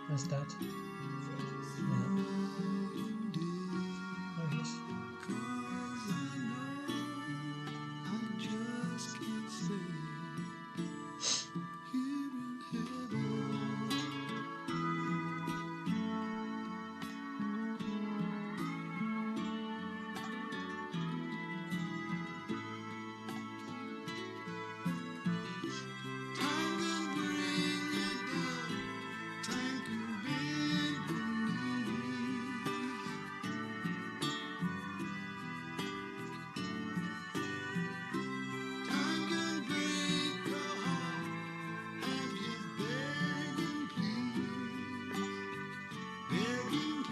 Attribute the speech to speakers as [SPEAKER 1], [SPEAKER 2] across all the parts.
[SPEAKER 1] Where's Dad? Yeah. There he is.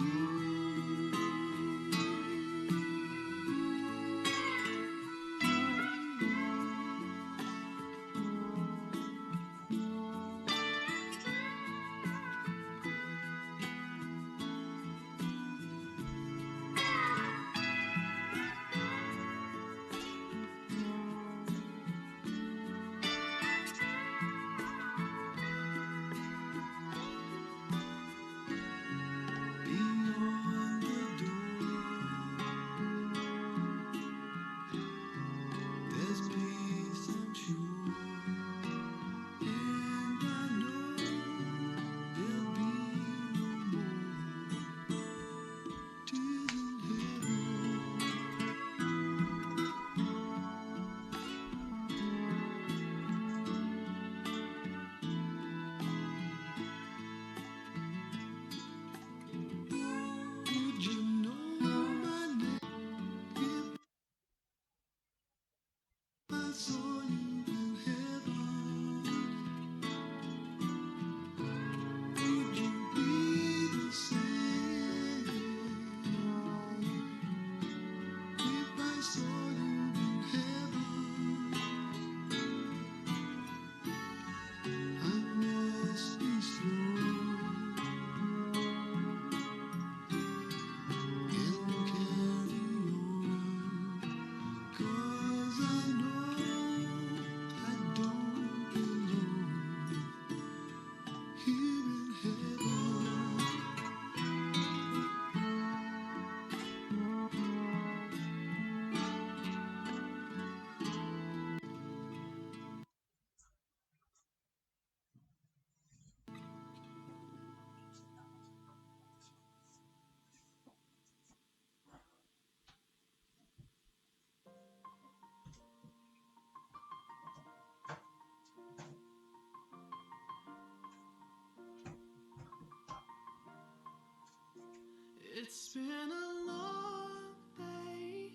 [SPEAKER 2] It's been a long day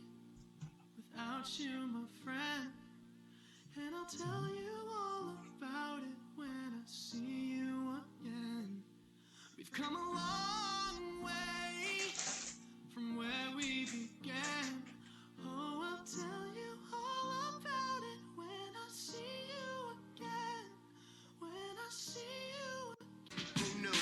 [SPEAKER 2] without you, my friend, and I'll tell you all about it when I see you again. We've come a long way from where we began. Oh, I'll tell you all about it when I see you again. When I see you again. Who knew?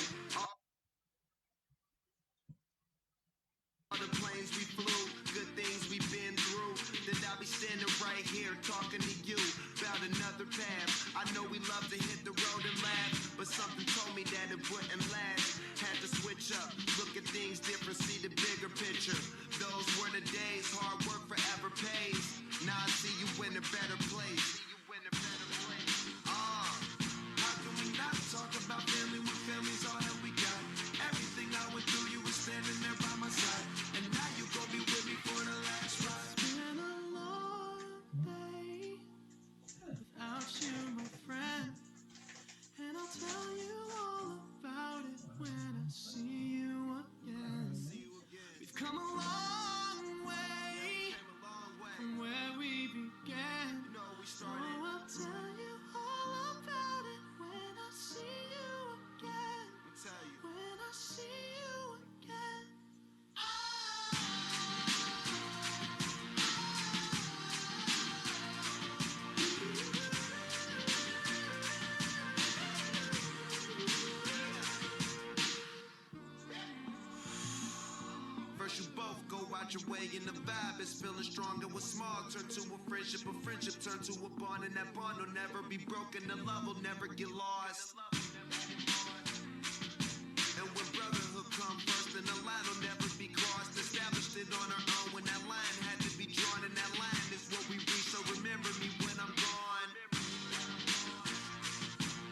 [SPEAKER 2] All the planes we flew, good things we've been through. That I'll be standing right here talking to you about another path. I know we love to hit the road and laugh, but something told me that it wouldn't last. Had to switch up, look at things different, see the bigger picture. Those were the days, hard work forever pays. Now I see you in a better place. How can we not talk about family when family's all that we got? Everything I went through, you were standing there by my side, and now you gon' be with me for the last ride. It's been a long day without you, my friend, and I'll tell you all about it when I see you again. We've come a long way from where we began. Oh, I'll tell you all about it when I see you again. out your way, and the vibe is feeling strong. And what's small turn to a friendship turn to a bond, and that bond will never be broken. The love will never get lost. And when brotherhood come first, then the line will never be crossed. Established it on our own when that line had to be drawn, and that line is what we reach. So remember me when I'm gone.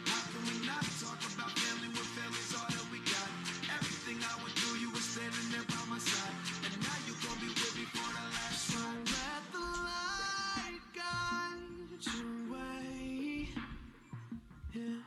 [SPEAKER 2] How can we not talk about family when family's all that we got? Everything I went through, you were standing there by my side, and now you gon' be with me for the last ride. Let the light guide your way. Yeah.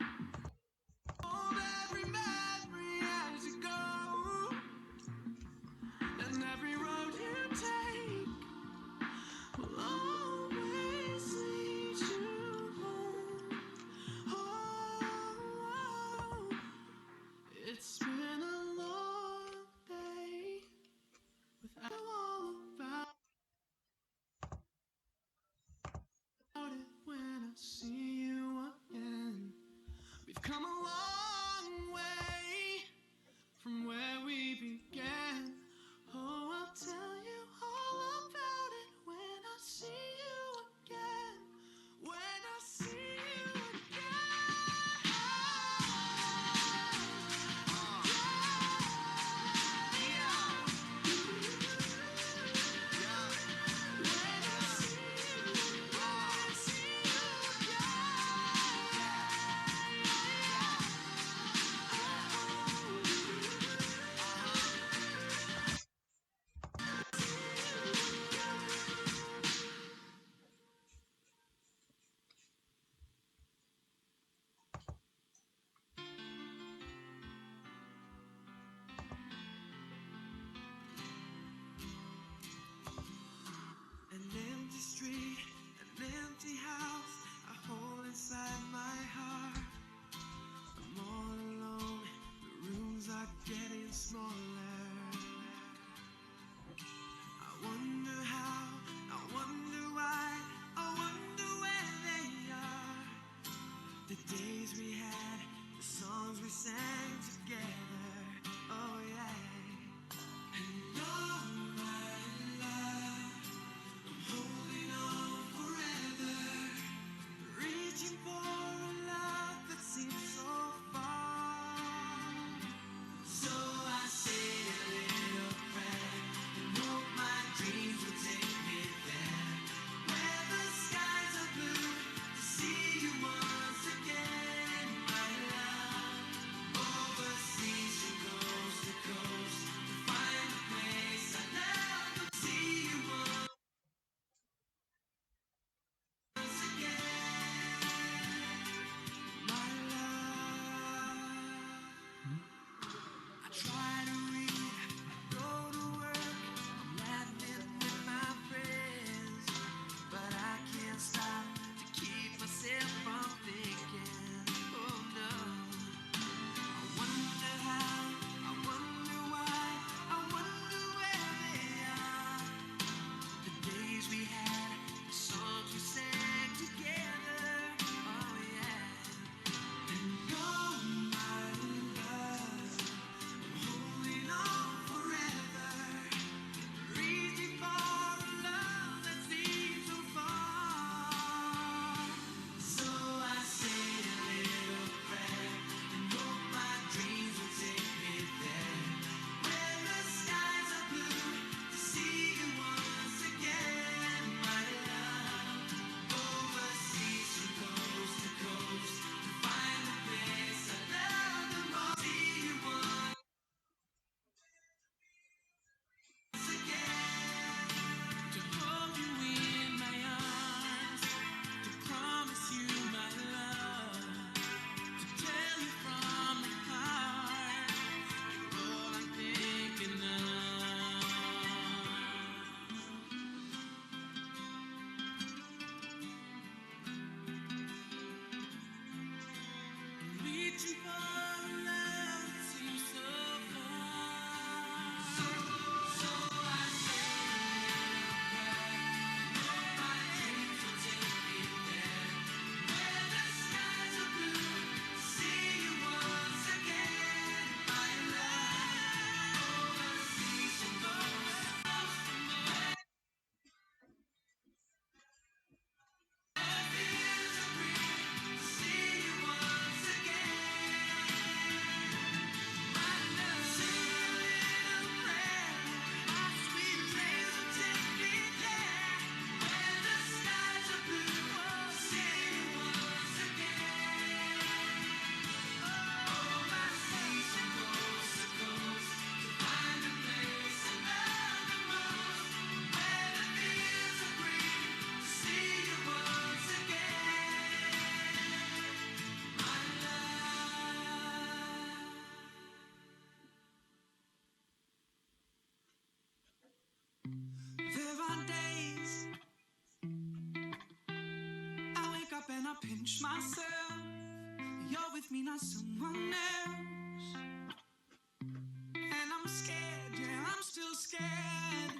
[SPEAKER 2] myself. You're with me, not someone else. And I'm scared, yeah, I'm still scared.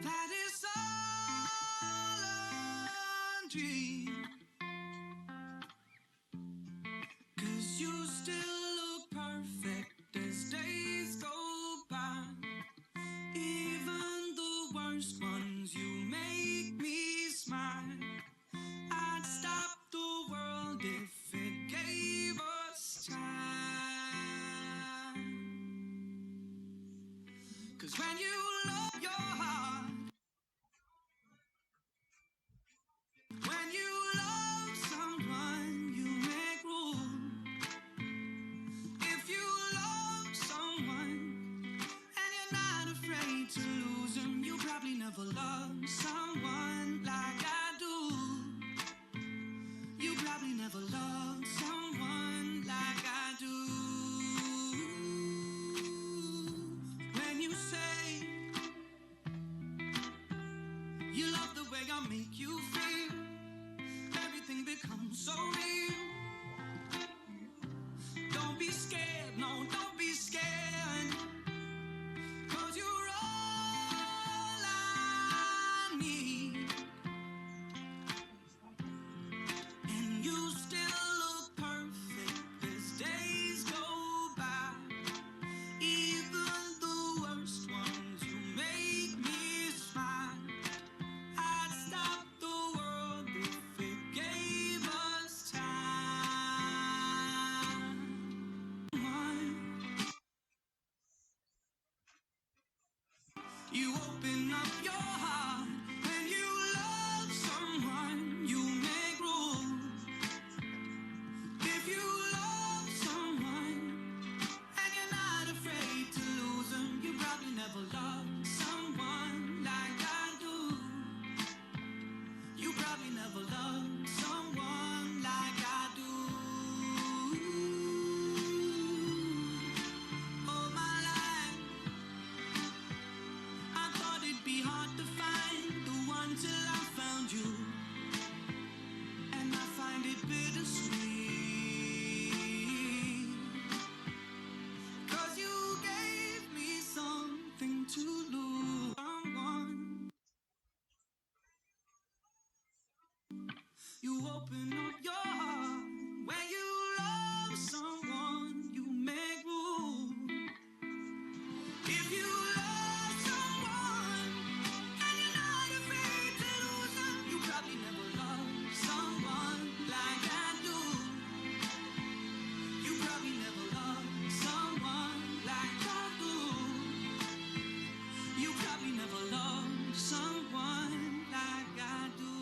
[SPEAKER 2] That is all a dream. 'Cause you still look perfect as days go by. Even the worst ones, you make me smile. I'd stop the world if it gave us time. 'Cause when you love your heart, when you love someone, you make room. If you love someone and you're not afraid to lose them, you probably never loved someone like I do. You probably never loved someone like I do. When you say you love the way I make you feel, everything becomes so real. Don't be scared, no, don't be scared. 'Cause you're all I need. And you still look perfect as days go by. Even the worst ones, you make me smile. I'd stop the world if it gave us time. You open up your heart. When you love someone, you make room. If you love someone and you're not afraid to lose them, you probably never loved someone like I do. You probably never loved someone like I do. All my life I thought it'd be hard to find the one till I found you. And I find it bittersweet. 'Cause you gave me something to lose. Someone. You open up your heart. When you love someone, you make room. If you love someone and you're not afraid to lose them, you probably never loved someone like I do. You probably never loved someone like I do. You probably never loved someone like I do.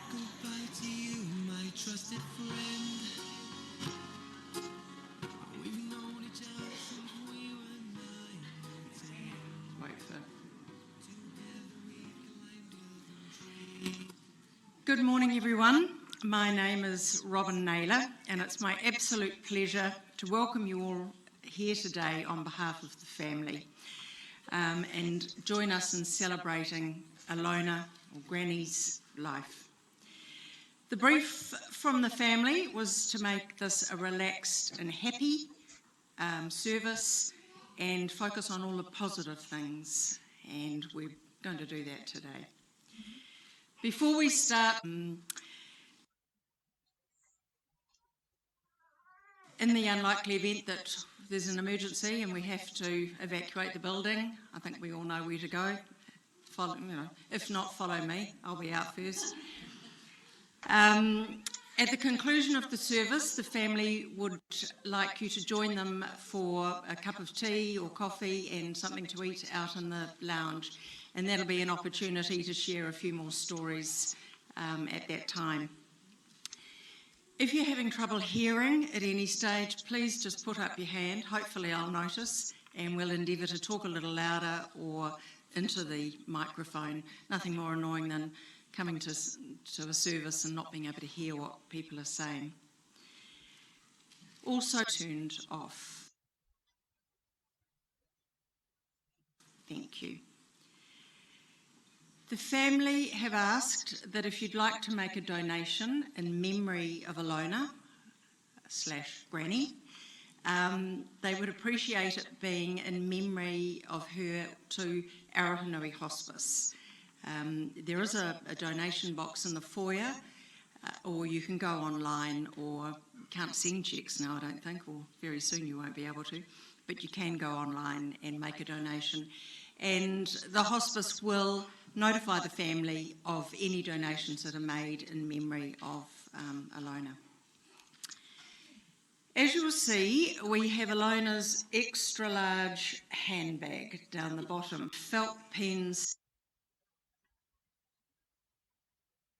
[SPEAKER 2] Goodbye to you, my trusted friend. We've known each other since we were 9 or 10.
[SPEAKER 3] Wait for. Good morning, everyone. My name is Robin Naylor, and it's my absolute pleasure to welcome you all here today on behalf of the family and join us in celebrating Illona, or Granny's, life. The brief from the family was to make this a relaxed and happy service and focus on all the positive things, and we're going to do that today. Before we start, in the unlikely event that there's an emergency and we have to evacuate the building, I think we all know where to go. Follow, if not, follow me. I'll be out first. At the conclusion of the service, the family would like you to join them for a cup of tea or coffee and something to eat out in the lounge, and that'll be an opportunity to share a few more stories at that time. If you're having trouble hearing at any stage, please just put up your hand. Hopefully I'll notice, and we'll endeavour to talk a little louder, or into the microphone. Nothing more annoying than coming to a service and not being able to hear what people are saying. Also turned off. Thank you. The family have asked that if you'd like to make a donation in memory of Illona / Granny, they would appreciate it being in memory of her to Arahanui Hospice. There is a donation box in the foyer, or you can go online, or you can't send cheques now, I don't think, or very soon you won't be able to, but you can go online and make a donation. And the hospice will notify the family of any donations that are made in memory of Illona. As you'll see, we have Illona's extra large handbag down the bottom. Felt pens,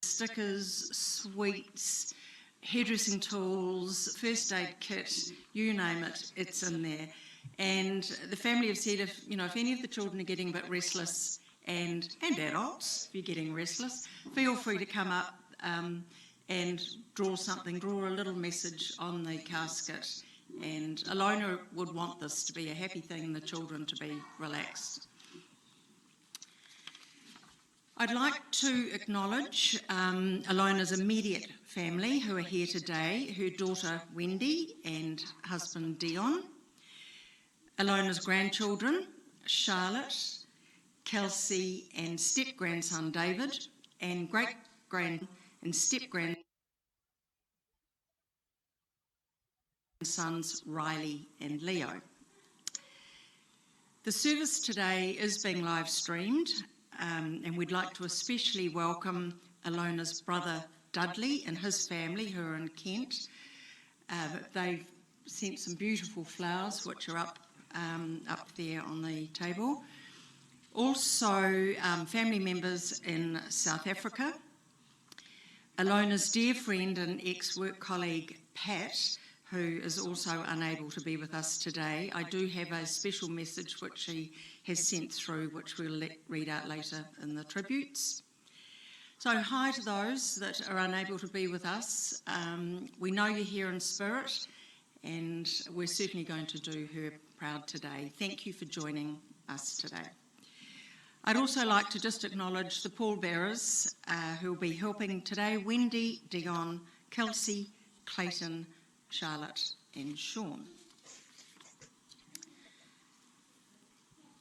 [SPEAKER 3] stickers, sweets, hairdressing tools, first aid kit, you name it, it's in there. And the family have said if any of the children are getting a bit restless, and adults, if you're getting restless, feel free to come up and draw a little message on the casket. And Illona would want this to be a happy thing and the children to be relaxed. I'd like to acknowledge Illona's immediate family who are here today, her daughter Wendy and husband Dion, Illona's grandchildren, Charlotte, Kelsey and step-grandson David, and great-grand and step-grandsons Riley and Leo. The service today is being live streamed, and we'd like to especially welcome Illona's brother Dudley and his family who are in Kent. They've sent some beautiful flowers which are up there on the table. Also, family members in South Africa, Illona's dear friend and ex-work colleague Pat, who is also unable to be with us today. I do have a special message which she has sent through, which we'll read out later in the tributes. So hi to those that are unable to be with us. We know you're here in spirit, and we're certainly going to do her proud today. Thank you for joining us today. I'd also like to just acknowledge the pallbearers who will be helping today: Wendy, Dion, Kelsey, Clayton, Charlotte and Sean.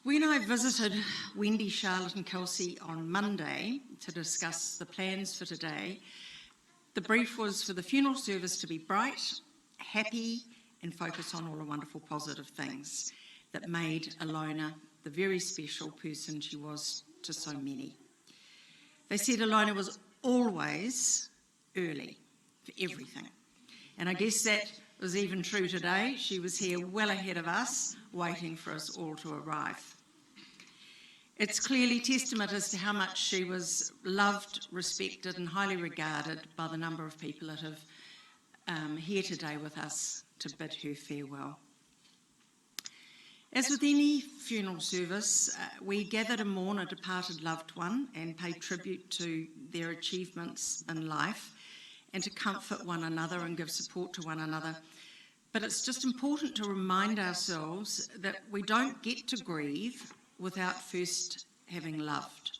[SPEAKER 3] When I visited Wendy, Charlotte and Kelsey on Monday to discuss the plans for today, the brief was for the funeral service to be bright, happy and focus on all the wonderful positive things that made Illona the very special person she was to so many. They said Illona was always early for everything. And I guess that was even true today. She was here well ahead of us, waiting for us all to arrive. It's clearly testament as to how much she was loved, respected and highly regarded by the number of people that have here today with us to bid her farewell. As with any funeral service, we gather to mourn a departed loved one and pay tribute to their achievements in life and to comfort one another and give support to one another. But it's just important to remind ourselves that we don't get to grieve without first having loved.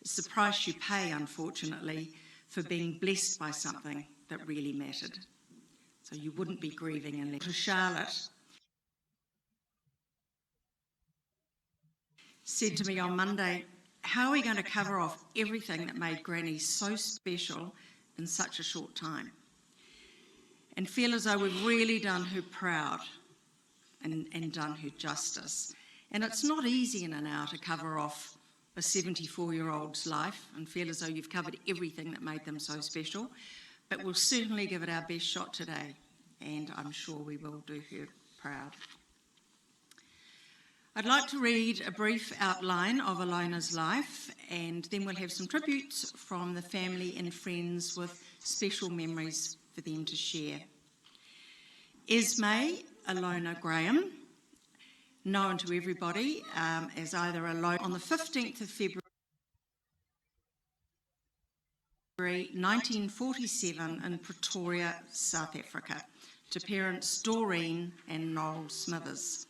[SPEAKER 3] It's the price you pay, unfortunately, for being blessed by something that really mattered. So you wouldn't be grieving unless... To Charlotte, said to me on Monday, how are we going to cover off everything that made Granny so special in such a short time? And feel as though we've really done her proud and done her justice. And it's not easy in an hour to cover off a 74-year-old's life and feel as though you've covered everything that made them so special. But we'll certainly give it our best shot today, and I'm sure we will do her proud. I'd like to read a brief outline of Illona's life, and then we'll have some tributes from the family and friends with special memories for them to share. Esme Illona Graham, known to everybody as either Illona. On the 15th of February 1947 in Pretoria, South Africa, to parents Doreen and Noel Smithers.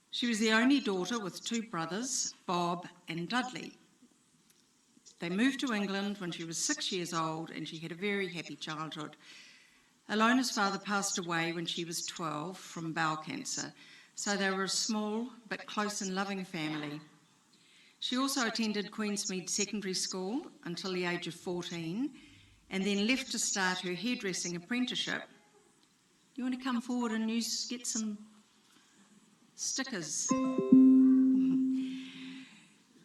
[SPEAKER 3] She was the only daughter with two brothers, Bob and Dudley. They moved to England when she was 6 years old, and she had a very happy childhood. Illona's father passed away when she was 12 from bowel cancer, so they were a small but close and loving family. She also attended Queensmead Secondary School until the age of 14, and then left to start her hairdressing apprenticeship. You want to come forward and get some stickers?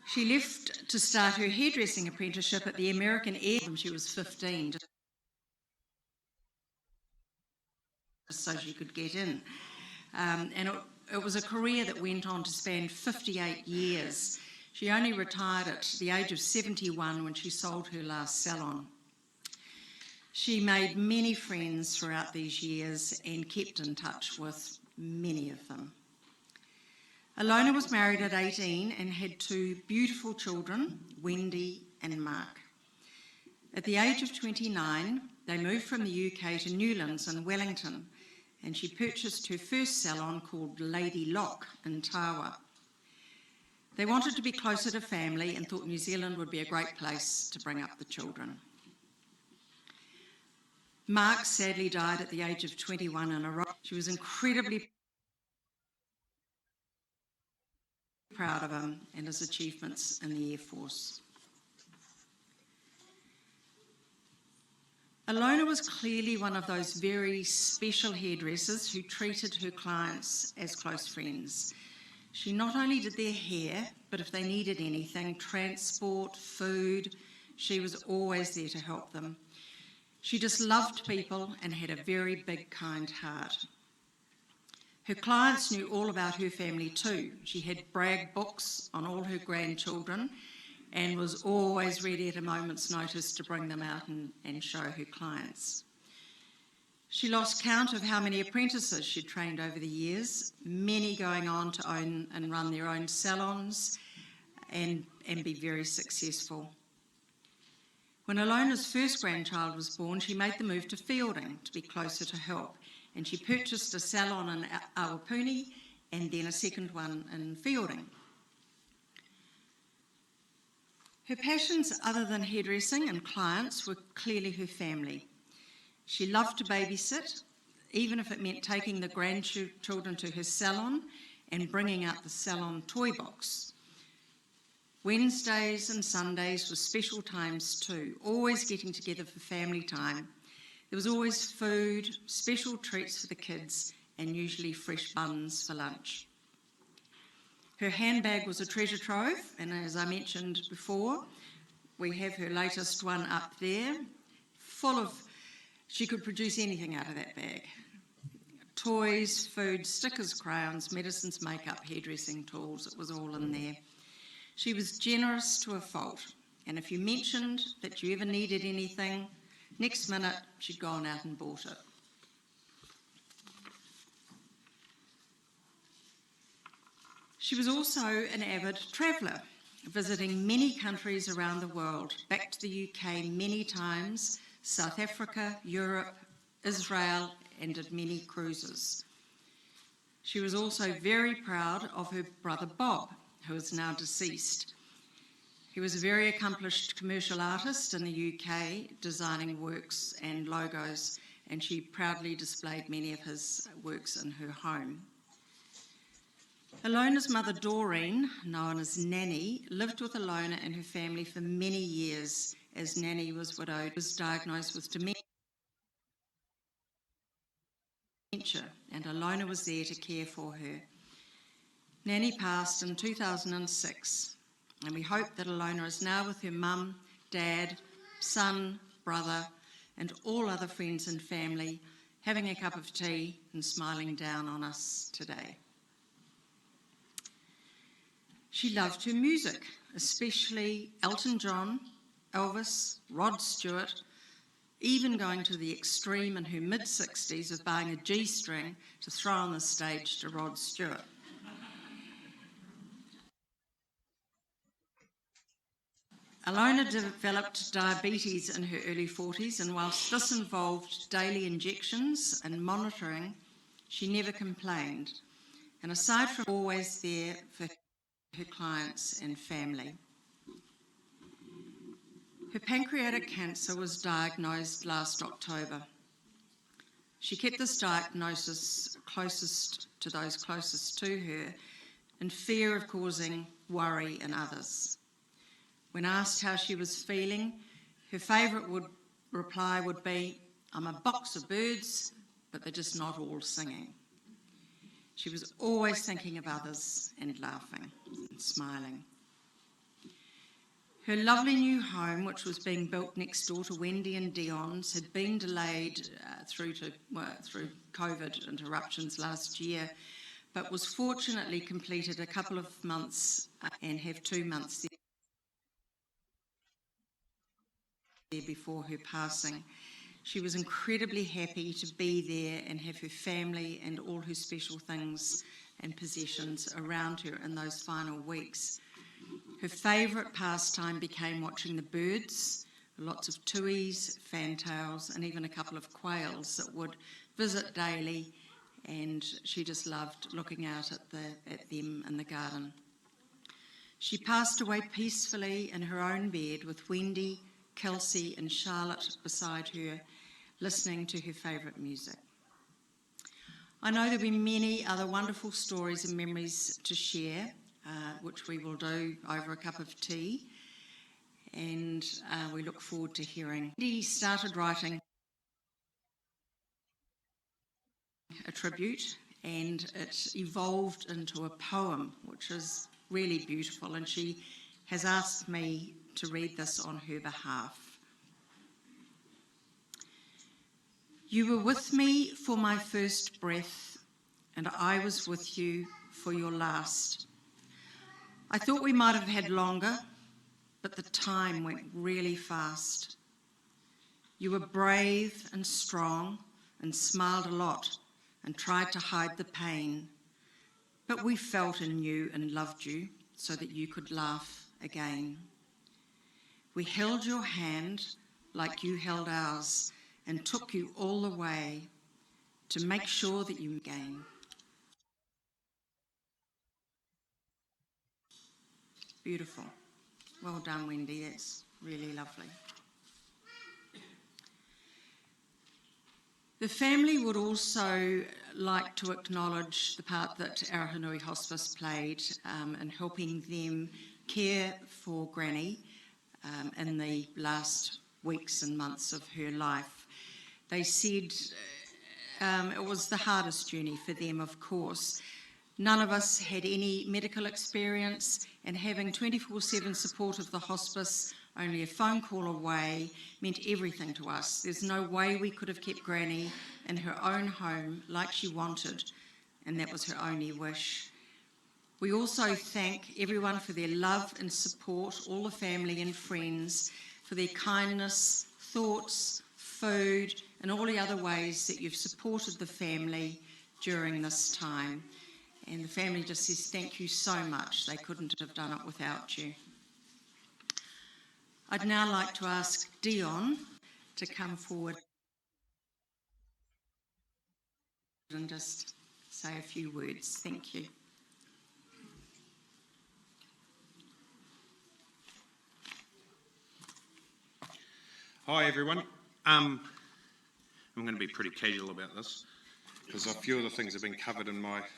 [SPEAKER 3] She left to start her hairdressing apprenticeship at the American Air when she was 15, so she could get in. And it was a career that went on to span 58 years. She only retired at the age of 71 when she sold her last salon. She made many friends throughout these years and kept in touch with many of them. Illona was married at 18 and had two beautiful children, Wendy and Mark. At the age of 29, they moved from the UK to Newlands in Wellington, and she purchased her first salon called Lady Lock in Tawa. They wanted to be closer to family and thought New Zealand would be a great place to bring up the children. Mark sadly died at the age of 21 in Iraq. She was incredibly proud of him and his achievements in the Air Force. Illona was clearly one of those very special hairdressers who treated her clients as close friends. She not only did their hair, but if they needed anything, transport, food, she was always there to help them. She just loved people and had a very big, kind heart. Her clients knew all about her family too. She had brag books on all her grandchildren and was always ready at a moment's notice to bring them out and show her clients. She lost count of how many apprentices she'd trained over the years, many going on to own and run their own salons and be very successful. When Illona's first grandchild was born, she made the move to Feilding to be closer to help, and she purchased a salon in Awapuni and then a second one in Feilding. Her passions other than hairdressing and clients were clearly her family. She loved to babysit, even if it meant taking the grandchildren to her salon and bringing out the salon toy box. Wednesdays and Sundays were special times too, always getting together for family time. There was always food, special treats for the kids, and usually fresh buns for lunch. Her handbag was a treasure trove, and as I mentioned before, we have her latest one up there, full of, she could produce anything out of that bag. Toys, food, stickers, crayons, medicines, makeup, hairdressing tools, it was all in there. She was generous to a fault, and if you mentioned that you ever needed anything, next minute she'd gone out and bought it. She was also an avid traveller, visiting many countries around the world, back to the UK many times, South Africa, Europe, Israel, and did many cruises. She was also very proud of her brother Bob, who is now deceased. He was a very accomplished commercial artist in the UK, designing works and logos, and she proudly displayed many of his works in her home. Illona's mother Doreen, known as Nanny, lived with Illona and her family for many years as Nanny was widowed, was diagnosed with dementia, and Illona was there to care for her. Nanny passed in 2006, and we hope that Illona is now with her mum, dad, son, brother, and all other friends and family, having a cup of tea and smiling down on us today. She loved her music, especially Elton John, Elvis, Rod Stewart, even going to the extreme in her mid-60s of buying a G-string to throw on the stage to Rod Stewart. Illona developed diabetes in her early 40s, and whilst this involved daily injections and monitoring, she never complained. And aside from always there for her clients and family. Her pancreatic cancer was diagnosed last October. She kept this diagnosis closest to those closest to her in fear of causing worry in others. When asked how she was feeling, her favourite reply would be, "I'm a box of birds, but they're just not all singing." She was always thinking of others and laughing and smiling. Her lovely new home, which was being built next door to Wendy and Dion's, had been delayed through COVID interruptions last year, but was fortunately completed a couple of months and have 2 months there before her passing. She was incredibly happy to be there and have her family and all her special things and possessions around her in those final weeks. Her favourite pastime became watching the birds, lots of tuis, fantails, and even a couple of quails that would visit daily, and she just loved looking out at them in the garden. She passed away peacefully in her own bed with Wendy, Kelsey and Charlotte beside her, listening to her favourite music. I know there'll be many other wonderful stories and memories to share, which we will do over a cup of tea, and we look forward to hearing. Wendy started writing a tribute, and it evolved into a poem, which is really beautiful, and she has asked me to read this on her behalf. You were with me for my first breath, and I was with you for your last. I thought we might have had longer, but the time went really fast. You were brave and strong and smiled a lot and tried to hide the pain, but we felt and knew and loved you so that you could laugh again. We held your hand like you held ours and took you all the way to make sure that you gain. Beautiful. Well done, Wendy. That's really lovely. The family would also like to acknowledge the part that Arahanui Hospice played in helping them care for Granny in the last weeks and months of her life. They said it was the hardest journey for them, of course. None of us had any medical experience, and having 24/7 support of the hospice, only a phone call away, meant everything to us. There's no way we could have kept Granny in her own home like she wanted, and that was her only wish. We also thank everyone for their love and support, all the family and friends, for their kindness, thoughts, food, and all the other ways that you've supported the family during this time. And the family just says thank you so much. They couldn't have done it without you. I'd now like to ask Dion to come forward and just say a few words. Thank you.
[SPEAKER 4] Hi everyone. I'm going to be pretty casual about this because a few of the things have been covered in my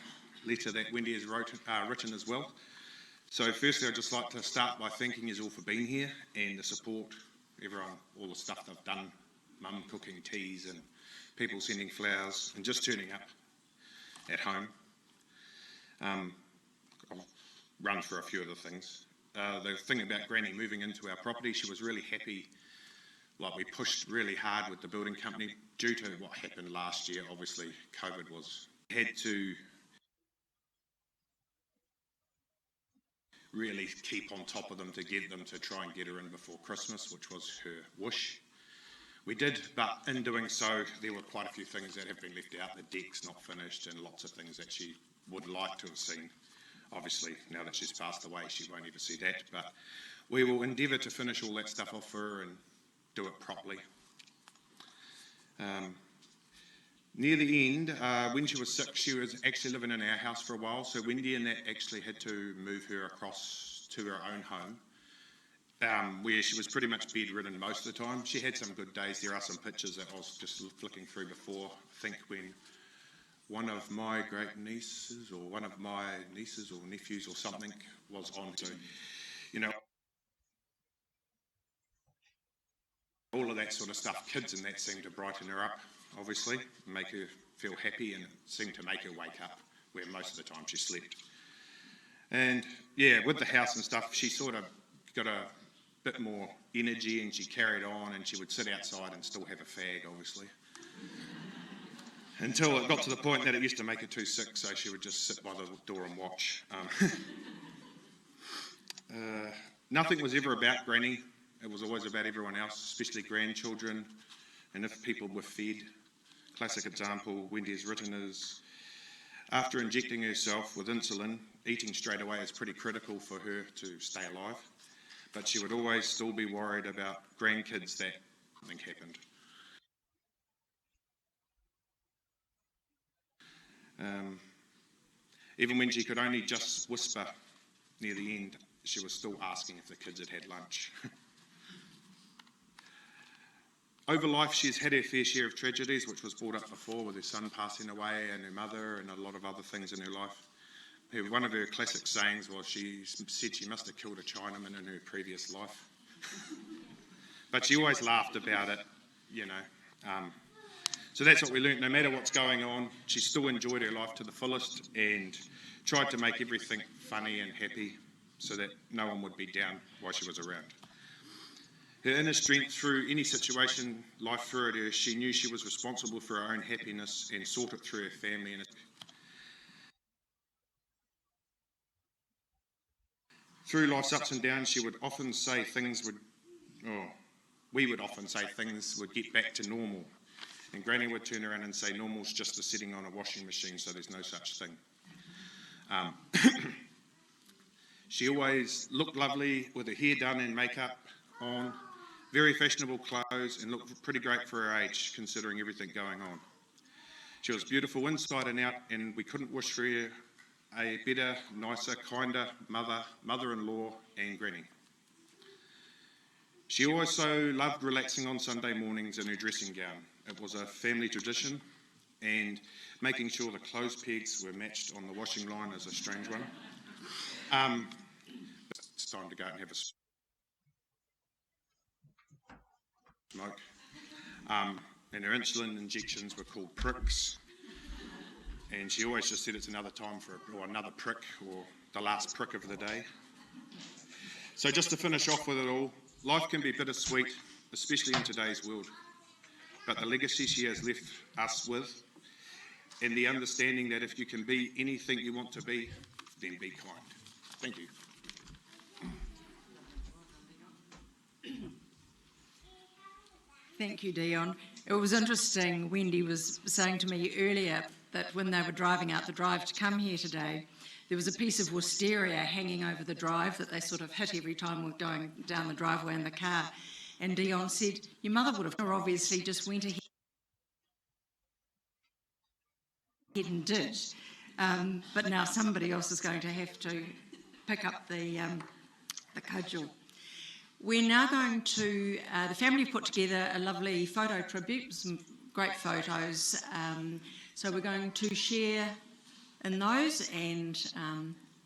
[SPEAKER 4] letter that Wendy has written as well. So firstly, I'd just like to start by thanking you all for being here and the support, everyone, all the stuff they've done, mum cooking teas and people sending flowers and just turning up at home. I'll run through a few of the things. The thing about Granny moving into our property, she was really happy. Like, we pushed really hard with the building company due to what happened last year. Obviously, COVID had to really keep on top of them to get them to try and get her in before Christmas, which was her wish. We did, but in doing so, there were quite a few things that have been left out. The deck's not finished and lots of things that she would like to have seen. Obviously, now that she's passed away, she won't ever see that, but we will endeavour to finish all that stuff off for her and do it properly. Near the end, when she was sick, she was actually living in our house for a while, so Wendy and that actually had to move her across to her own home, where she was pretty much bedridden most of the time. She had some good days. There are some pictures that I was just flicking through before, I think when one of my great nieces or one of my nieces or nephews or something was on. So, you know, all of that sort of stuff, kids and that seemed to brighten her up, obviously, make her feel happy, and it seemed to make her wake up, where most of the time she slept. And yeah, with the house and stuff, she sort of got a bit more energy, and she carried on, and she would sit outside and still have a fag, obviously. Until it got to the point that it used to make her too sick, so she would just sit by the door and watch. Nothing was ever about Granny. It was always about everyone else, especially grandchildren, and if people were fed. Classic example Wendy has written is, after injecting herself with insulin, eating straight away is pretty critical for her to stay alive, but she would always still be worried about grandkids that something happened. Even when she could only just whisper near the end, she was still asking if the kids had had lunch. Over life, she's had her fair share of tragedies, which was brought up before, with her son passing away and her mother and a lot of other things in her life. One of her classic sayings was she said she must have killed a Chinaman in her previous life. But she always laughed about it, you know. So that's what we learnt. No matter what's going on, she still enjoyed her life to the fullest and tried to make everything funny and happy so that no one would be down while she was around. Her inner strength through any situation life threw at her, she knew she was responsible for her own happiness and sought it through her family. And through life's ups and downs, she would often say we would often say things would get back to normal. And Granny would turn around and say, normal's just a sitting on a washing machine, so there's no such thing. She always looked lovely with her hair done and makeup on, very fashionable clothes, and looked pretty great for her age, considering everything going on. She was beautiful inside and out, and we couldn't wish for her a better, nicer, kinder mother-in-law and granny. She also loved relaxing on Sunday mornings in her dressing gown. It was a family tradition, and making sure the clothes pegs were matched on the washing line is a strange one. It's time to go and have a smoke. And her insulin injections were called pricks, and she always just said it's another time or another prick, or the last prick of the day. So just to finish off with it all, life can be bittersweet, especially in today's world. But the legacy she has left us with, and the understanding that if you can be anything you want to be, then be kind. Thank you.
[SPEAKER 3] Thank you, Dion. It was interesting, Wendy was saying to me earlier that when they were driving out the drive to come here today, there was a piece of wisteria hanging over the drive that they sort of hit every time we were going down the driveway in the car. And Dion said, your mother would have obviously just went ahead and did. But now somebody else is going to have to pick up the cudgel. We're now going to, the family put together a lovely photo tribute, some great photos. So we're going to share in those and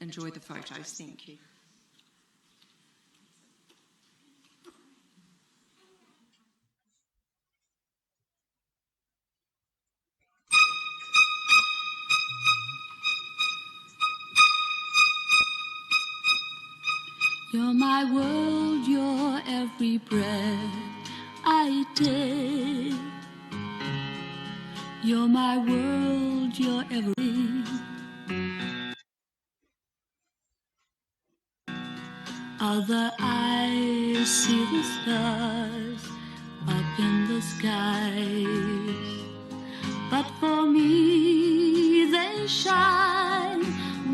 [SPEAKER 3] enjoy the photos. Thank you.
[SPEAKER 5] You're my world, you're every breath I take. You're my world, you're every other eyes see the stars up in the skies, but for me they shine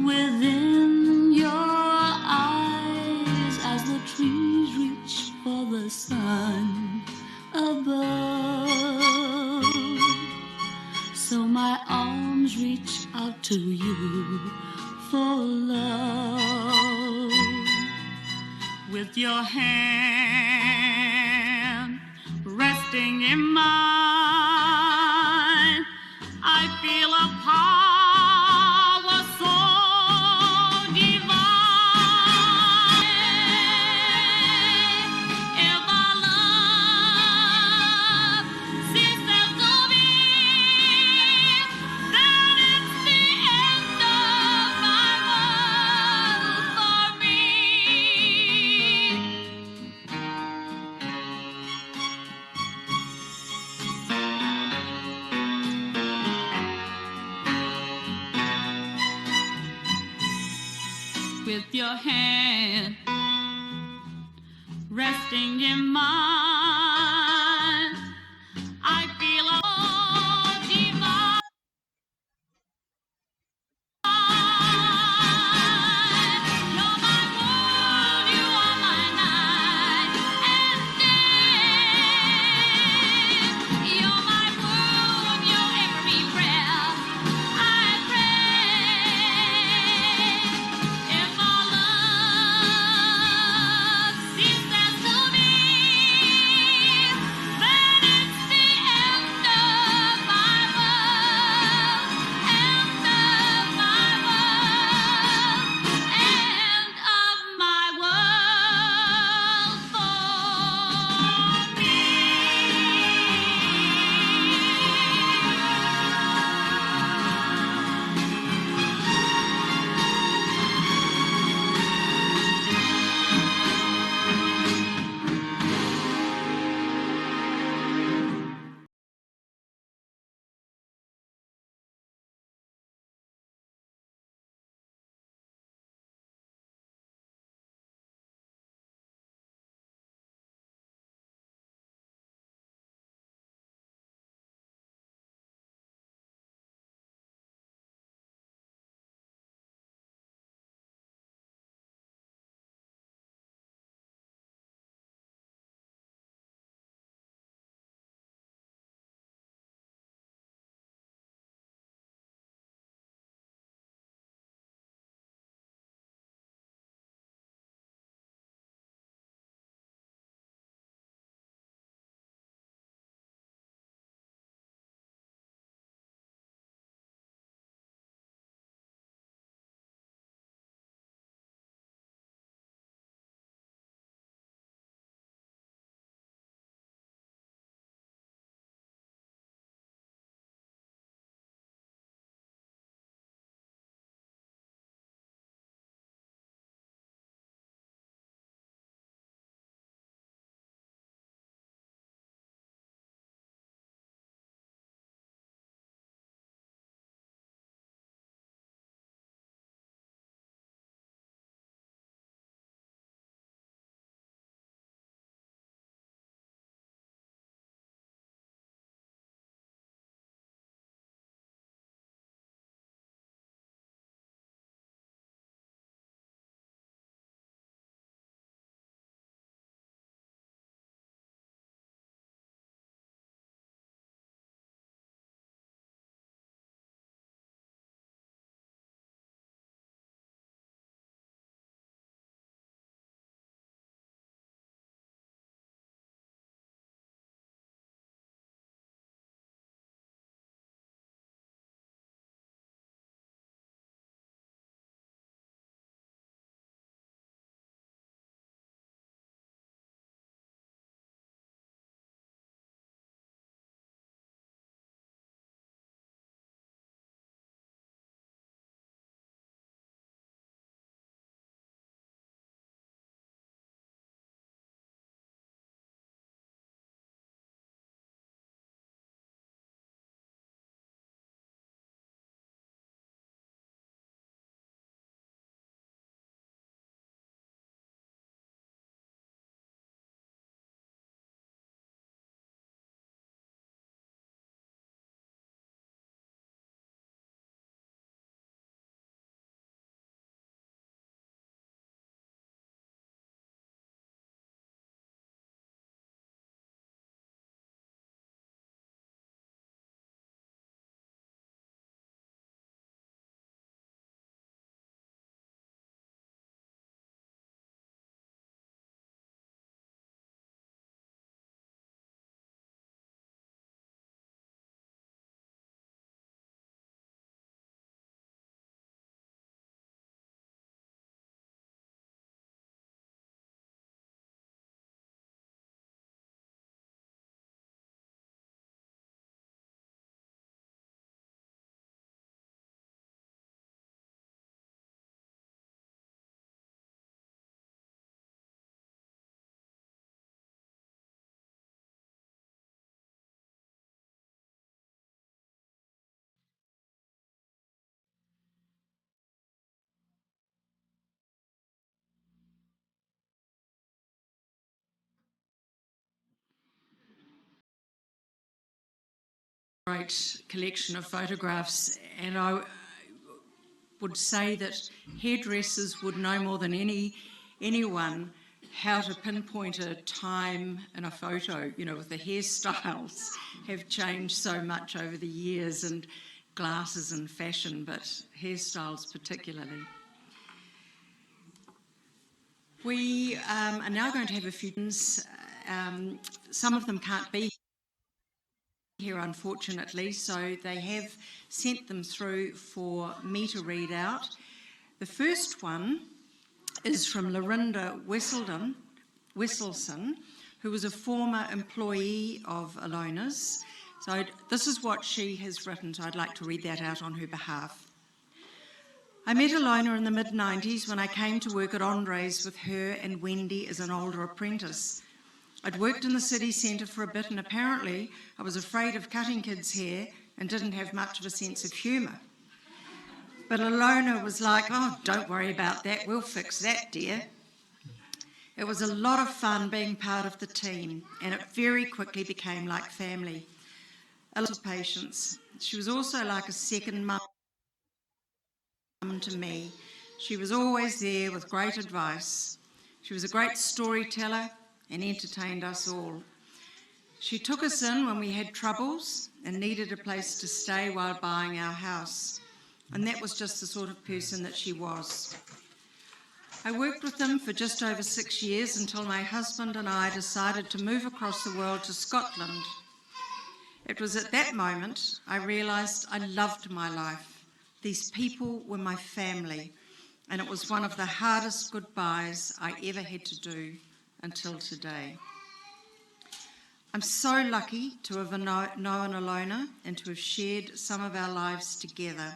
[SPEAKER 5] within your eyes as the trees my arms reach out to you for love. With your hand resting in mine, I feel a power so divine. If our love ceases to be, then it's the end of my world for me. With your hand resting in mine, I feel a divine. You're my world, you are my night and day. You're my world, your every breath I pray. If our love ceases to be,
[SPEAKER 3] great collection of photographs, and I would say that hairdressers would know more than anyone how to pinpoint a time in a photo. You know, with the hairstyles have changed so much over the years, and glasses and fashion, but hairstyles particularly. We are now going to have a few things. Some of them can't be here, unfortunately, so they have sent them through for me to read out. The first one is from Lorinda Wesselson, who was a former employee of Illona's. So this is what she has written, so I'd like to read that out on her behalf. I met Illona in the mid-90s when I came to work at Andre's with her and Wendy as an older apprentice. I'd worked in the city centre for a bit, and apparently I was afraid of cutting kids' hair and didn't have much of a sense of humour. But Illona was like, "Oh, don't worry about that, we'll fix that, dear." It was a lot of fun being part of the team, and it very quickly became like family. A lot of patience. She was also like a second mum to me. She was always there with great advice. She was a great storyteller and entertained us all. She took us in when we had troubles and needed a place to stay while buying our house. And that was just the sort of person that she was. I worked with them for just over 6 years until my husband and I decided to move across the world to Scotland. It was at that moment I realised I loved my life. These people were my family, and it was one of the hardest goodbyes I ever had to do until today. I'm so lucky to have known Illona and to have shared some of our lives together.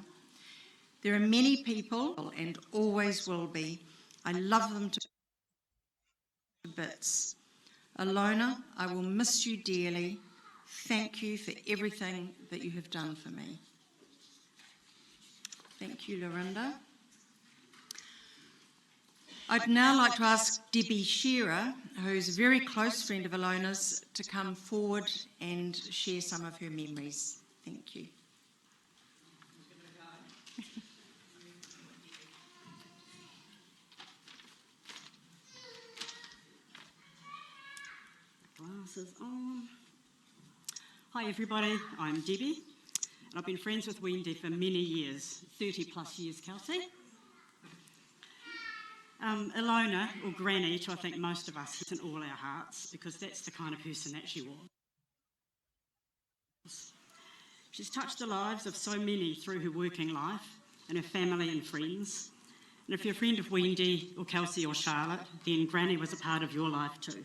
[SPEAKER 3] There are many people, and always will be. I love them to bits. Illona, I will miss you dearly. Thank you for everything that you have done for me. Thank you, Lorinda. I'd now like to ask Debbie Shearer, who's a very close friend of Illona's, to come forward and share some of her memories. Thank you.
[SPEAKER 6] Glasses on. Hi everybody, I'm Debbie, and I've been friends with Wendy for many years, 30 plus years, Kelsey. Illona, or Granny, to I think most of us, is in all our hearts, because that's the kind of person that she was. She's touched the lives of so many through her working life and her family and friends. And if you're a friend of Wendy or Kelsey or Charlotte, then Granny was a part of your life too.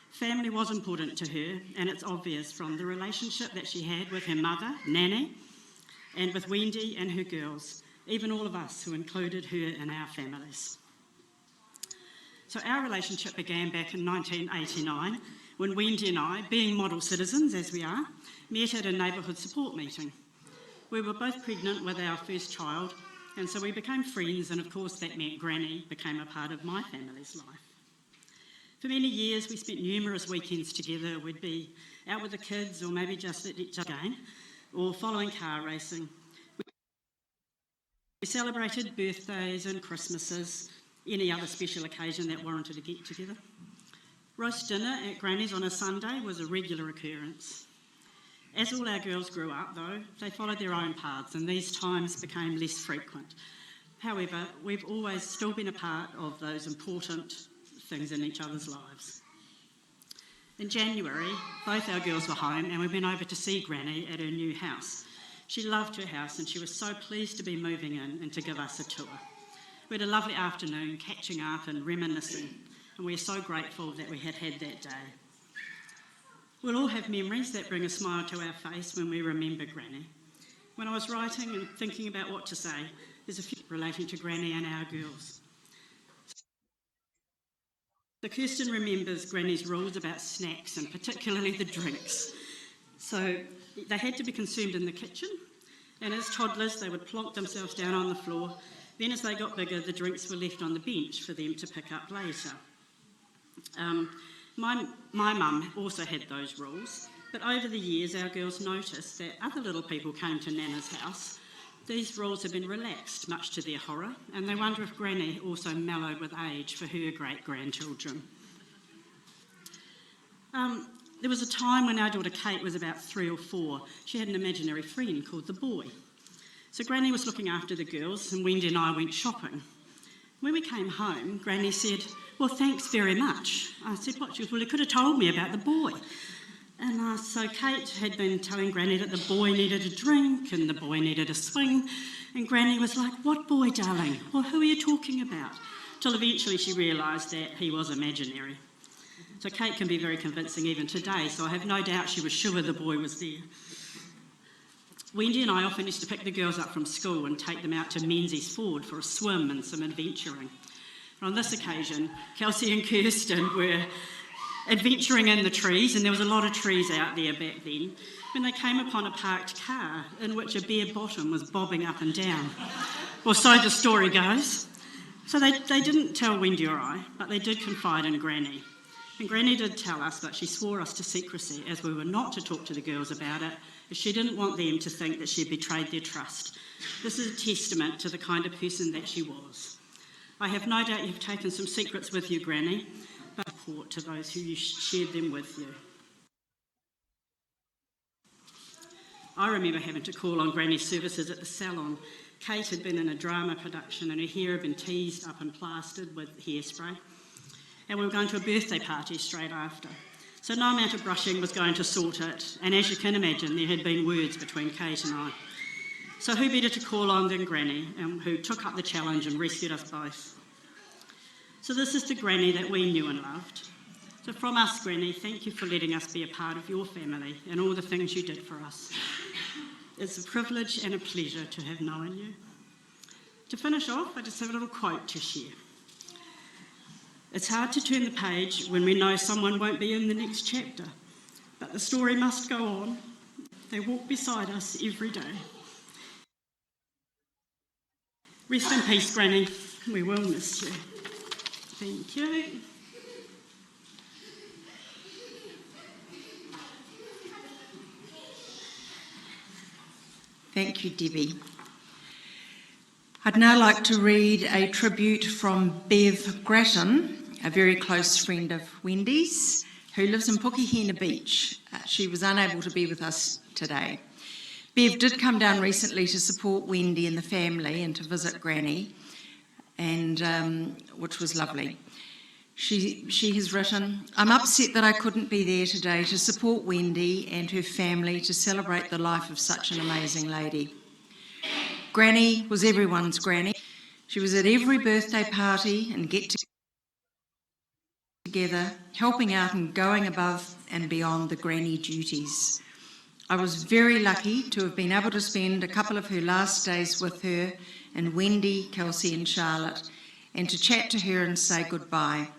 [SPEAKER 6] Family was important to her, and it's obvious from the relationship that she had with her mother, Nanny, and with Wendy and her girls, even all of us who included her in our families. So our relationship began back in 1989 when Wendy and I, being model citizens as we are, met at a neighbourhood support meeting. We were both pregnant with our first child, and so we became friends, and of course that meant Granny became a part of my family's life. For many years we spent numerous weekends together. We'd be out with the kids, or maybe just at each other again, or following car racing. We celebrated birthdays and Christmases, any other special occasion that warranted a get-together. Roast dinner at Granny's on a Sunday was a regular occurrence. As all our girls grew up, though, they followed their own paths, and these times became less frequent. However, we've always still been a part of those important things in each other's lives. In January, both our girls were home, and we went over to see Granny at her new house. She loved her house, and she was so pleased to be moving in and to give us a tour. We had a lovely afternoon catching up and reminiscing, and we're so grateful that we had had that day. We'll all have memories that bring a smile to our face when we remember Granny. When I was writing and thinking about what to say, there's a few relating to Granny and our girls. So Kirsten remembers Granny's rules about snacks, and particularly the drinks. So they had to be consumed in the kitchen, and as toddlers they would plonk themselves down on the floor. Then as they got bigger, the drinks were left on the bench for them to pick up later. My mum also had those rules, But over the years, our girls noticed that other little people came to Nana's house. These rules have been relaxed, much to their horror, and they wonder if Granny also mellowed with age for her great-grandchildren. There was a time when our daughter Kate was about 3 or 4. She had an imaginary friend called the Boy. So Granny was looking after the girls, and Wendy and I went shopping. When we came home, Granny said, "Well, thanks very much." I said, "What?" She goes, "Well, you could have told me about the boy." And so Kate had been telling Granny that the boy needed a drink and the boy needed a swing. And Granny was like, "What boy, darling? Well, who are you talking about?" Till eventually she realised that he was imaginary. So Kate can be very convincing even today, so I have no doubt she was sure the boy was there. Wendy and I often used to pick the girls up from school and take them out to Menzies Ford for a swim and some adventuring. And on this occasion, Kelsey and Kirsten were adventuring in the trees, and there was a lot of trees out there back then, when they came upon a parked car in which a bare bottom was bobbing up and down. Or so the story goes. So they didn't tell Wendy or I, but they did confide in Granny. And Granny did tell us, but she swore us to secrecy, as we were not to talk to the girls about it, as she didn't want them to think that she'd betrayed their trust. This is a testament to the kind of person that she was. I have no doubt you've taken some secrets with you, Granny, but support to those who you shared them with you. I remember having to call on Granny's services at the salon. Kate had been in a drama production and her hair had been teased up and plastered with hairspray. And we were going to a birthday party straight after. So no amount of brushing was going to sort it, and as you can imagine, there had been words between Kate and I. So who better to call on than Granny, who took up the challenge and rescued us both. So this is the Granny that we knew and loved. So from us, Granny, thank you for letting us be a part of your family and all the things you did for us. It's a privilege and a pleasure to have known you. To finish off, I just have a little quote to share. It's hard to turn the page when we know someone won't be in the next chapter, but the story must go on. They walk beside us every day. Rest in peace, Granny. We will miss you. Thank you.
[SPEAKER 3] Thank you, Debbie. I'd now like to read a tribute from Bev Grattan, a very close friend of Wendy's, who lives in Pukehina Beach. She was unable to be with us today. Bev did come down recently to support Wendy and the family and to visit Granny, and which was lovely. She has written, "I'm upset that I couldn't be there today to support Wendy and her family to celebrate the life of such an amazing lady. Granny was everyone's granny. She was at every birthday party and get together, helping out and going above and beyond the granny duties. I was very lucky to have been able to spend a couple of her last days with her and Wendy, Kelsey and Charlotte, and to chat to her and say goodbye.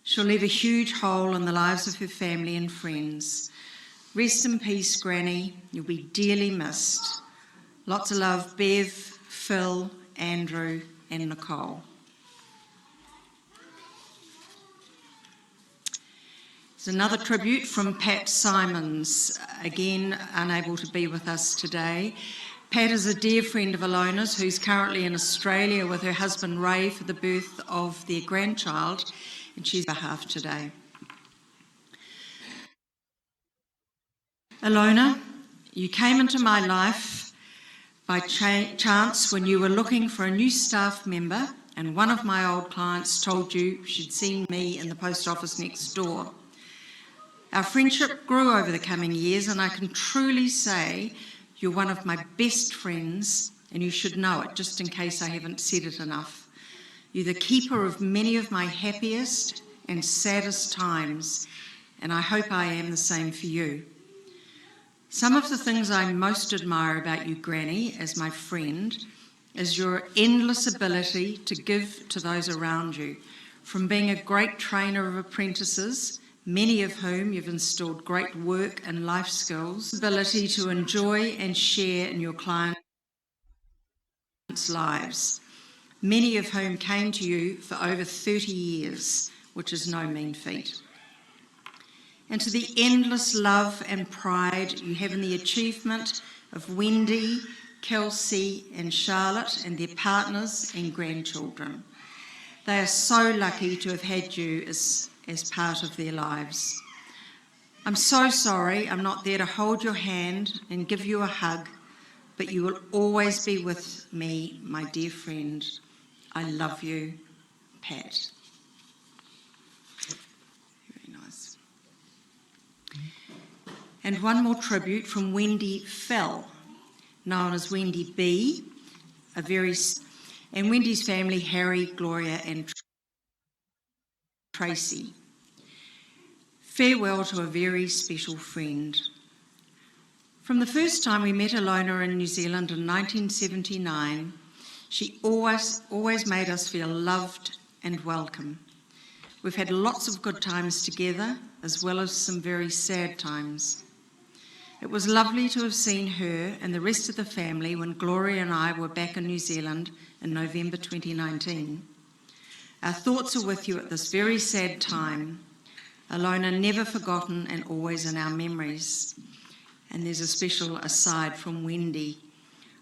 [SPEAKER 3] She'll leave a huge hole in the lives of her family and friends. Rest in peace, Granny. You'll be dearly missed. Lots of love, Bev, Phil, Andrew and Nicole." There's another tribute from Pat Simons, again unable to be with us today. Pat is a dear friend of Illona's who's currently in Australia with her husband Ray for the birth of their grandchild, and she's on behalf today. Illona, you came into my life by chance when you were looking for a new staff member, and one of my old clients told you she'd seen me in the post office next door. Our friendship grew over the coming years, and I can truly say you're one of my best friends, and you should know it, just in case I haven't said it enough. You're the keeper of many of my happiest and saddest times, and I hope I am the same for you. Some of the things I most admire about you, Granny, as my friend, is your endless ability to give to those around you, from being a great trainer of apprentices, many of whom you've instilled great work and life skills, ability to enjoy and share in your clients' lives, many of whom came to you for over 30 years, which is no mean feat. and to the endless love and pride you have in the achievement of Wendy, Kelsey and Charlotte and their partners and grandchildren. They are so lucky to have had you as part of their lives. I'm so sorry I'm not there to hold your hand and give you a hug, but you will always be with me, my dear friend. I love you, Pat. Very nice. And one more tribute from Wendy Fell, known as Wendy B, and Wendy's family, Harry, Gloria and Tracy. Farewell to a very special friend. From the first time we met Illona in New Zealand in 1979, she always made us feel loved and welcome. We've had lots of good times together, as well as some very sad times. It was lovely to have seen her and the rest of the family when Gloria and I were back in New Zealand in November 2019. Our thoughts are with you at this very sad time. Illona never forgotten and always in our memories. And there's a special aside from Wendy.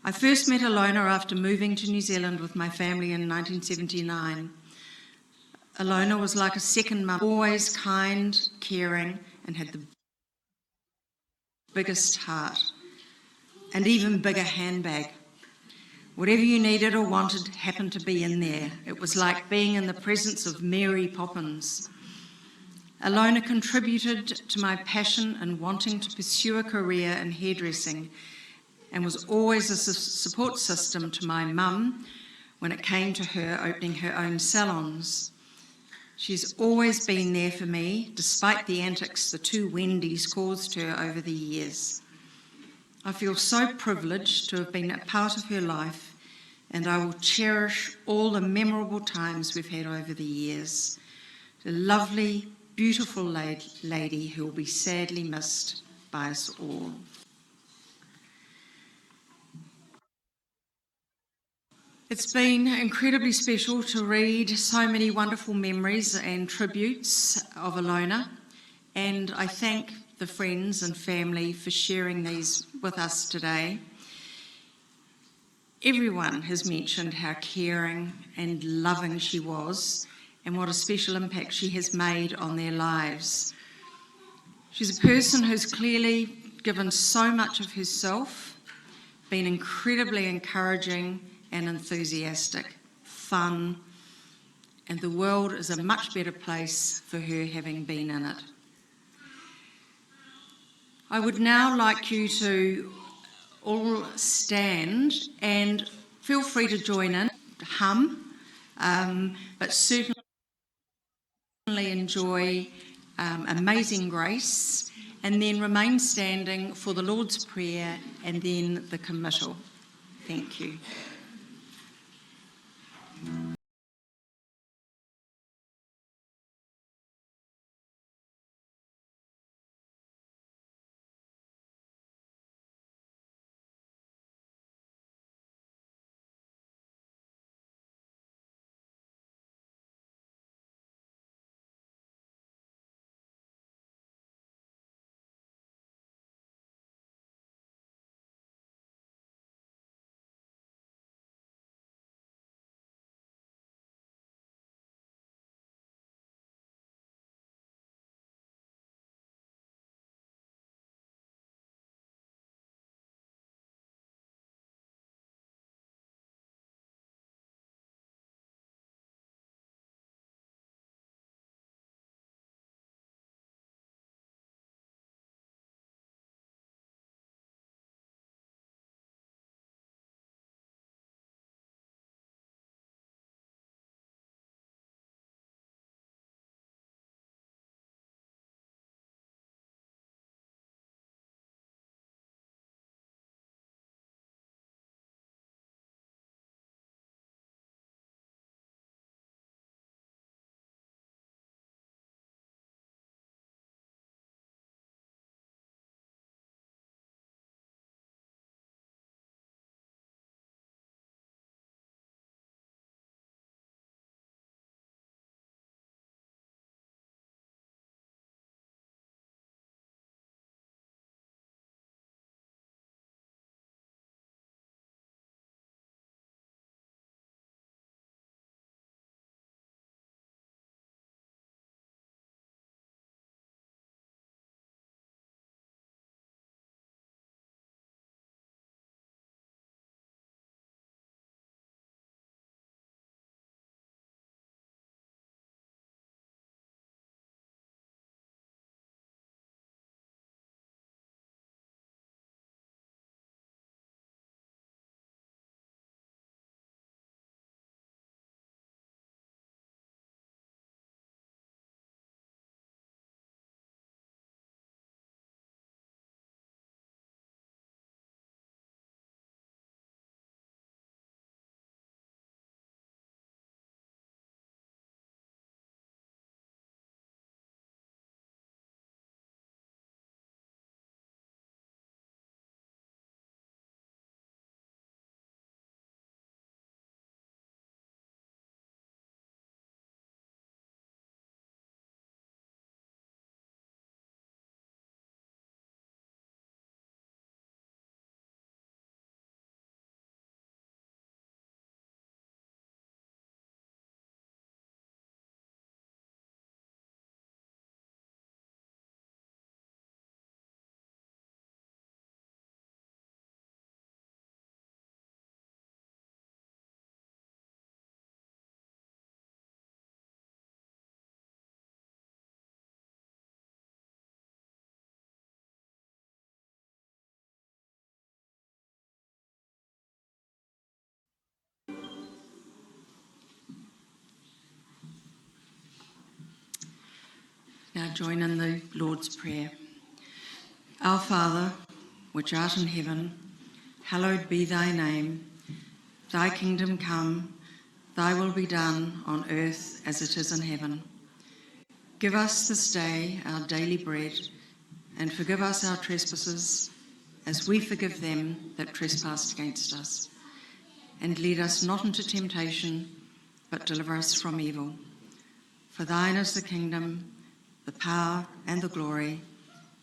[SPEAKER 3] I first met Illona after moving to New Zealand with my family in 1979. Illona was like a second mum, always kind, caring, and had the biggest heart, and even bigger handbag. Whatever you needed or wanted happened to be in there. It was like being in the presence of Mary Poppins. Illona contributed to my passion in wanting to pursue a career in hairdressing and was always a support system to my mum when it came to her opening her own salons. She's always been there for me, despite the antics the two Wendys caused her over the years. I feel so privileged to have been a part of her life, and I will cherish all the memorable times we've had over the years. The lovely, beautiful lady who will be sadly missed by us all. It's been incredibly special to read so many wonderful memories and tributes of Illona, and I thank the friends and family for sharing these with us today. Everyone has mentioned how caring and loving she was, and what a special impact she has made on their lives. She's a person who's clearly given so much of herself, been incredibly encouraging and enthusiastic, fun, and the world is a much better place for her having been in it. I would now like you to all stand and feel free to join in, hum, but certainly enjoy Amazing Grace, and then remain standing for the Lord's Prayer and then the committal. Thank you. Now join in the Lord's Prayer. Our Father, which art in heaven, hallowed be thy name. Thy kingdom come, thy will be done on earth as it is in heaven. Give us this day our daily bread, and forgive us our trespasses, as we forgive them that trespass against us. And lead us not into temptation, but deliver us from evil. For thine is the kingdom, the power, and the glory,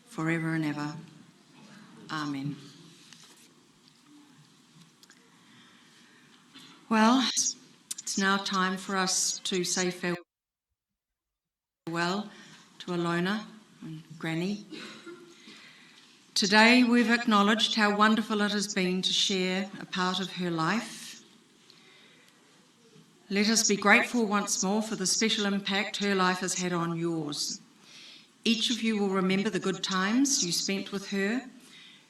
[SPEAKER 3] forever and ever. Amen. Well, it's now time for us to say farewell to Illona and Granny. Today we've acknowledged how wonderful it has been to share a part of her life. Let us be grateful once more for the special impact her life has had on yours. Each of you will remember the good times you spent with her,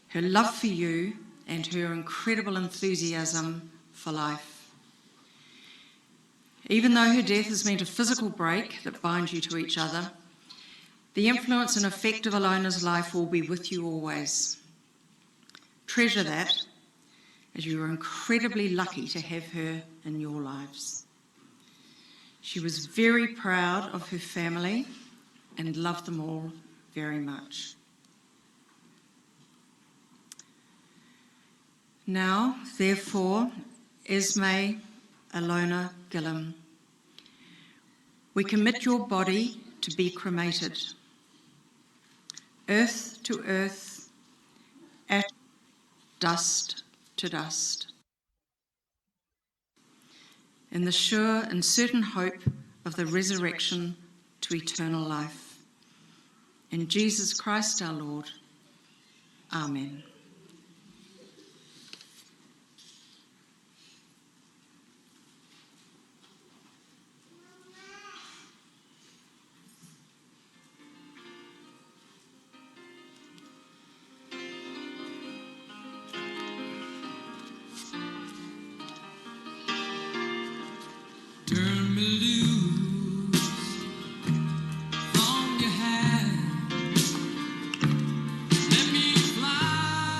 [SPEAKER 3] her love for you, and her incredible enthusiasm for life. Even though her death has meant a physical break that binds you to each other, the influence and effect of Illona's life will be with you always. Treasure that, as you are incredibly lucky to have her in your lives. She was very proud of her family and loved them all very much. Now, therefore, Esme Illona Gilham, we commit your body to be cremated, earth to earth, ash, dust to dust, in the sure and certain hope of the resurrection to eternal life. In Jesus Christ our Lord. Amen.
[SPEAKER 2] Turn me loose from your hand. Let me fly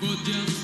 [SPEAKER 2] for just